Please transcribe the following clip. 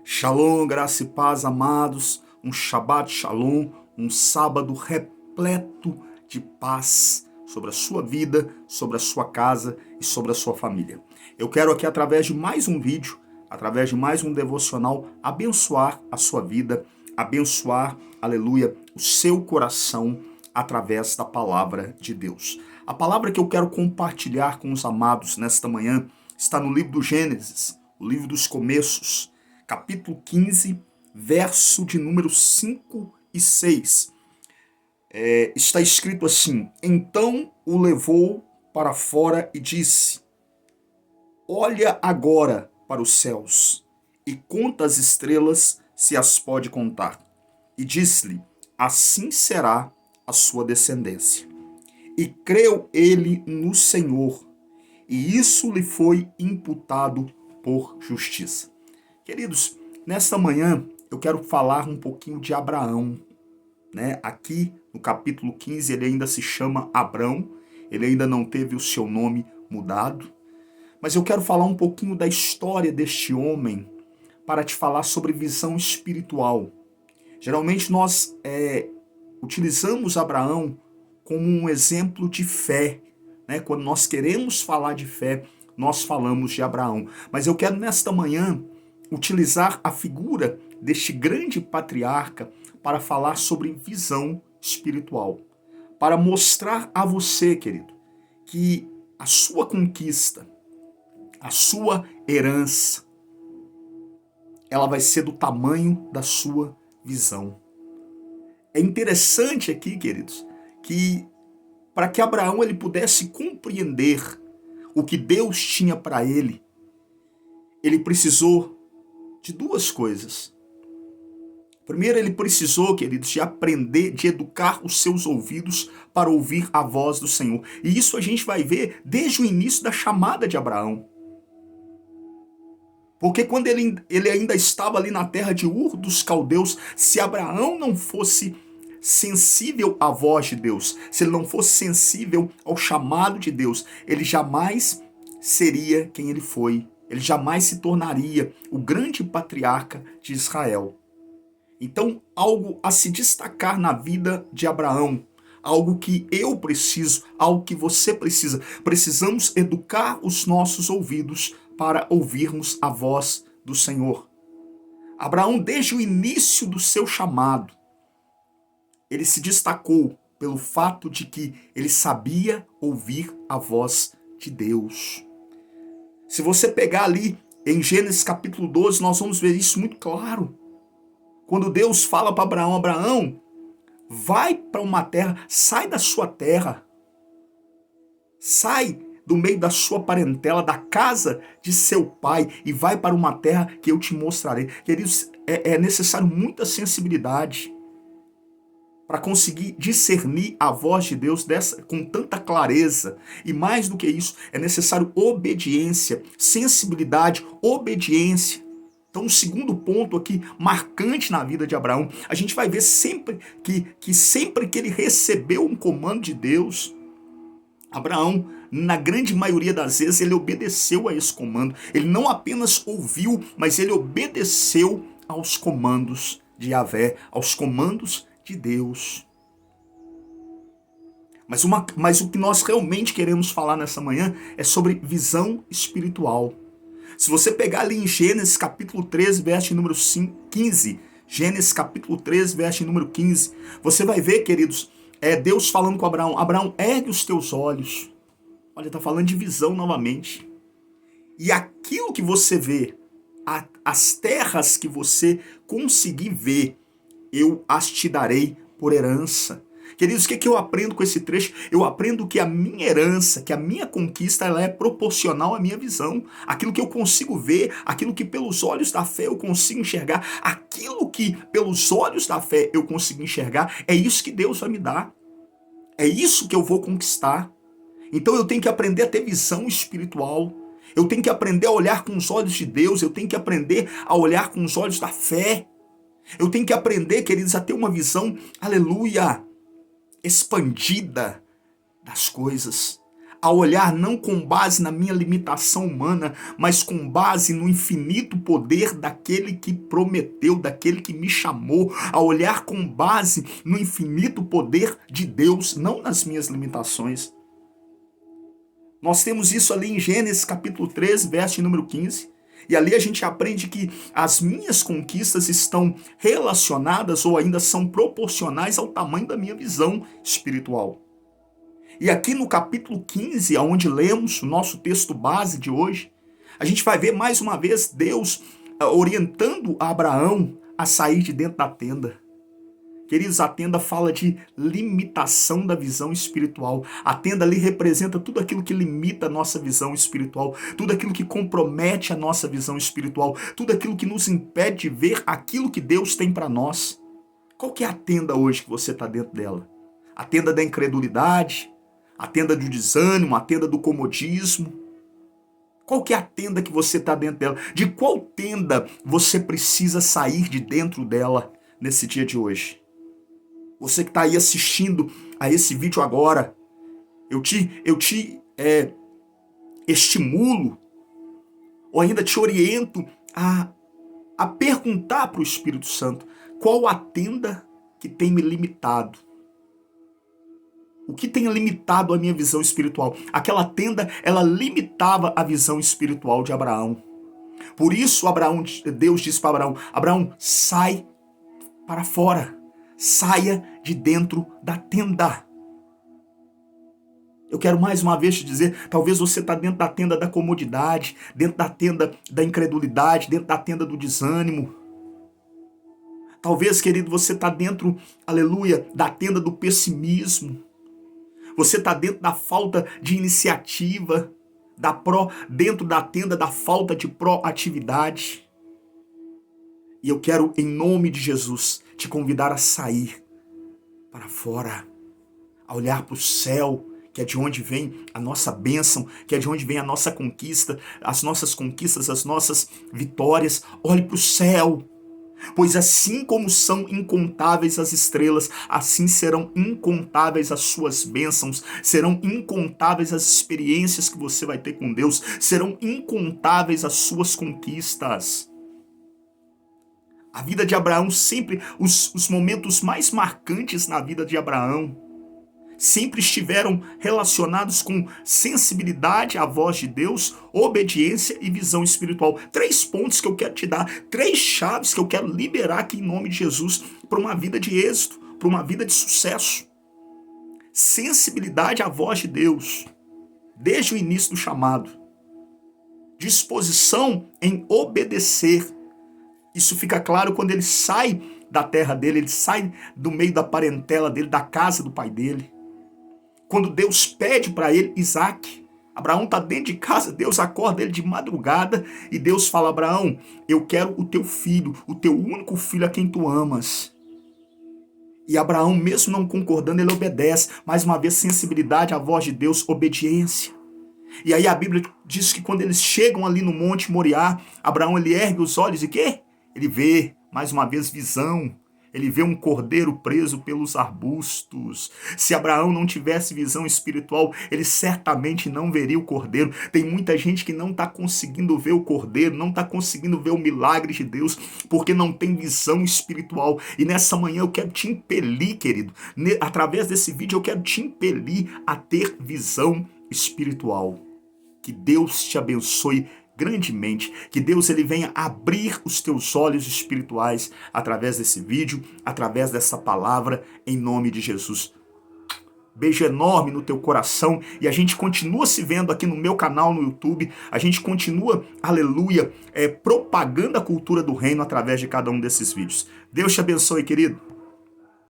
Shalom, graça e paz, amados. Um Shabbat Shalom, um sábado repleto de paz sobre a sua vida, sobre a sua casa e sobre a sua família. Eu quero aqui, através de mais um vídeo, através de mais um devocional, abençoar a sua vida, abençoar, aleluia, o seu coração através da palavra de Deus. A palavra que eu quero compartilhar com os amados nesta manhã está no livro do Gênesis, o livro dos começos, capítulo 15, verso de número 5 e 6. Está escrito assim: Então o levou para fora e disse: Olha agora para os céus e conta as estrelas, se as pode contar. E disse-lhe: Assim será a sua descendência. E creu ele no Senhor, e isso lhe foi imputado por justiça. Queridos, nesta manhã eu quero falar um pouquinho de Abraão, né? Aqui no capítulo 15 ele ainda se chama Abrão, ele ainda não teve o seu nome mudado, mas eu quero falar um pouquinho da história deste homem para te falar sobre visão espiritual. Geralmente nós utilizamos Abraão como um exemplo de fé, né? Quando nós queremos falar de fé, nós falamos de Abraão. Mas eu quero nesta manhã utilizar a figura deste grande patriarca para falar sobre visão espiritual, para mostrar a você, querido, que a sua conquista, a sua herança, ela vai ser do tamanho da sua visão. É interessante aqui, queridos, que para que Abraão ele pudesse compreender o que Deus tinha para ele precisou de duas coisas. Primeiro, ele precisou, queridos, de aprender, de educar os seus ouvidos para ouvir a voz do Senhor. E isso a gente vai ver desde o início da chamada de Abraão. Porque quando ele ainda estava ali na terra de Ur dos Caldeus, se Abraão não fosse sensível à voz de Deus, se ele não fosse sensível ao chamado de Deus, ele jamais seria quem ele foi. Ele jamais se tornaria o grande patriarca de Israel. Então, algo a se destacar na vida de Abraão, algo que eu preciso, algo que você precisa. Precisamos educar os nossos ouvidos para ouvirmos a voz do Senhor. Abraão, desde o início do seu chamado, ele se destacou pelo fato de que ele sabia ouvir a voz de Deus. Se você pegar ali em Gênesis capítulo 12, nós vamos ver isso muito claro. Quando Deus fala para Abraão: Abraão, vai para uma terra, sai da sua terra, sai do meio da sua parentela, da casa de seu pai, e vai para uma terra que eu te mostrarei. Queridos, é necessário muita sensibilidade para conseguir discernir a voz de Deus com tanta clareza. E mais do que isso, é necessário obediência, sensibilidade, obediência. Então, o segundo ponto aqui, marcante na vida de Abraão, a gente vai ver sempre que sempre que ele recebeu um comando de Deus, Abraão, na grande maioria das vezes, ele obedeceu a esse comando. Ele não apenas ouviu, mas ele obedeceu aos comandos de Yahvé, aos comandos de Deus. Mas o que nós realmente queremos falar nessa manhã é sobre visão espiritual. Se você pegar ali em Gênesis capítulo 13, verso número 15, Gênesis capítulo 13, verso número 15, você vai ver, queridos, Deus falando com Abraão: Abraão, ergue os teus olhos. Olha, está falando de visão novamente. E aquilo que você vê, as terras que você conseguir ver, eu as te darei por herança. Queridos, o que eu aprendo com esse trecho? Eu aprendo que a minha herança, que a minha conquista, ela é proporcional à minha visão. Aquilo que eu consigo ver, aquilo que pelos olhos da fé eu consigo enxergar, aquilo que pelos olhos da fé eu consigo enxergar, é isso que Deus vai me dar. É isso que eu vou conquistar. Então eu tenho que aprender a ter visão espiritual. Eu tenho que aprender a olhar com os olhos de Deus. Eu tenho que aprender a olhar com os olhos da fé. Eu tenho que aprender, queridos, a ter uma visão, aleluia, expandida das coisas. a olhar não com base na minha limitação humana, mas com base no infinito poder daquele que prometeu, daquele que me chamou, a olhar com base no infinito poder de Deus, não nas minhas limitações. Nós temos isso ali em Gênesis capítulo 13, verso número 15. E ali a gente aprende que as minhas conquistas estão relacionadas ou ainda são proporcionais ao tamanho da minha visão espiritual. E aqui no capítulo 15, onde lemos o nosso texto base de hoje, a gente vai ver mais uma vez Deus orientando Abraão a sair de dentro da tenda. Queridos, a tenda fala de limitação da visão espiritual. A tenda ali representa tudo aquilo que limita a nossa visão espiritual, tudo aquilo que compromete a nossa visão espiritual, tudo aquilo que nos impede de ver aquilo que Deus tem para nós. Qual que é a tenda hoje que você está dentro dela? A tenda da incredulidade? A tenda do desânimo? A tenda do comodismo? Qual que é a tenda que você está dentro dela? De qual tenda você precisa sair de dentro dela nesse dia de hoje? Você que está aí assistindo a esse vídeo agora, eu te estimulo, ou ainda te oriento a perguntar para o Espírito Santo, qual a tenda que tem me limitado? O que tem limitado a minha visão espiritual? Aquela tenda, ela limitava a visão espiritual de Abraão. Por isso, Deus disse para Abraão, Abraão, sai para fora. Saia de dentro da tenda. Eu quero mais uma vez te dizer, talvez você está dentro da tenda da comodidade, dentro da tenda da incredulidade, dentro da tenda do desânimo. Talvez, querido, você está dentro, aleluia, da tenda do pessimismo. Você está dentro da falta de iniciativa, dentro da tenda da falta de proatividade. E eu quero, em nome de Jesus, te convidar a sair para fora, a olhar para o céu, que é de onde vem a nossa bênção, que é de onde vem a nossa conquista, as nossas conquistas, as nossas vitórias. Olhe para o céu, pois assim como são incontáveis as estrelas, assim serão incontáveis as suas bênçãos, serão incontáveis as experiências que você vai ter com Deus, serão incontáveis as suas conquistas. A vida de Abraão sempre, os momentos mais marcantes na vida de Abraão, sempre estiveram relacionados com sensibilidade à voz de Deus, obediência e visão espiritual. 3 pontos que eu quero te dar, 3 chaves que eu quero liberar aqui em nome de Jesus para uma vida de êxito, para uma vida de sucesso. Sensibilidade à voz de Deus, desde o início do chamado. Disposição em obedecer. Isso fica claro quando ele sai da terra dele, ele sai do meio da parentela dele, da casa do pai dele. Quando Deus pede para ele Isaac, Abraão está dentro de casa, Deus acorda ele de madrugada e Deus fala, Abraão, eu quero o teu filho, o teu único filho a quem tu amas. E Abraão, mesmo não concordando, ele obedece. Mais uma vez, sensibilidade à voz de Deus, obediência. E aí a Bíblia diz que quando eles chegam ali no Monte Moriá, Abraão ele ergue os olhos e quê? Ele vê, mais uma vez, visão. Ele vê um cordeiro preso pelos arbustos. Se Abraão não tivesse visão espiritual, ele certamente não veria o cordeiro. Tem muita gente que não está conseguindo ver o cordeiro, não está conseguindo ver o milagre de Deus, porque não tem visão espiritual. E nessa manhã eu quero te impelir, querido. Através desse vídeo eu quero te impelir a ter visão espiritual. Que Deus te abençoe grandemente, que Deus ele venha abrir os teus olhos espirituais através desse vídeo, através dessa palavra, em nome de Jesus. Beijo enorme no teu coração e a gente continua se vendo aqui no meu canal no YouTube, a gente continua, aleluia, propagando a cultura do reino através de cada um desses vídeos. Deus te abençoe, querido.